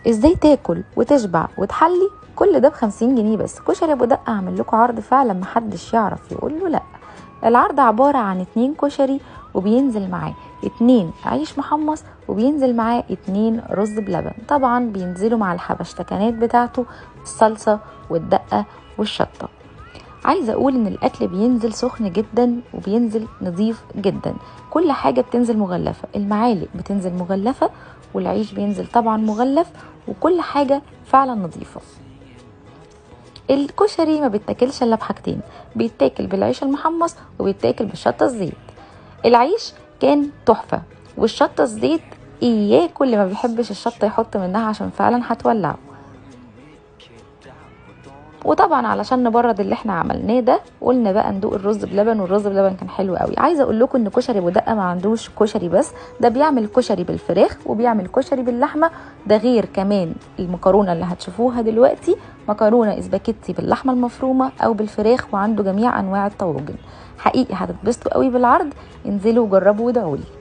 ازاي تاكل وتشبع وتحلي؟ كل ده ب50 جنيه بس. كشري ابو دقة عامل لكم عرض فعلا محدش يعرف يقول له لا. العرض عبارة عن 2 كشري وبينزل معاه 2 عيش محمص وبينزل معاه 2 رز بلبن. طبعا بينزلوا مع الحبشتكنات بتاعته الصلصة والدقة والشطة. عايزة اقول ان الاكل بينزل سخن جدا وبينزل نظيف جدا. كل حاجة بتنزل مغلفة، المعالق بتنزل مغلفة والعيش بينزل طبعا مغلف، وكل حاجة فعلا نظيفة. الكشري ما بيتاكلش الا بحاجتين، بيتاكل بالعيش المحمص وبيتاكل بالشطة الزيت. العيش كان تحفة، والشطة الزيت اياه كل ما بيحبش الشطة يحط منها عشان فعلا هتولعه. وطبعا علشان نبرد اللي احنا عملناه ده قلنا بقى ندوق الرز بلبن، والرز بلبن كان حلو قوي. عايزه اقول لكم ان كشري ابو دقه ما عندوش كشري بس، ده بيعمل كشري بالفراخ وبيعمل كشري باللحمه. ده غير كمان المكرونه اللي هتشوفوها دلوقتي، مكرونه اسباجيتي باللحمه المفرومه او بالفراخ، وعنده جميع انواع الطواجن. حقيقي هتتبسطوا قوي بالعرض، انزلوا وجربوا وادعوا لي.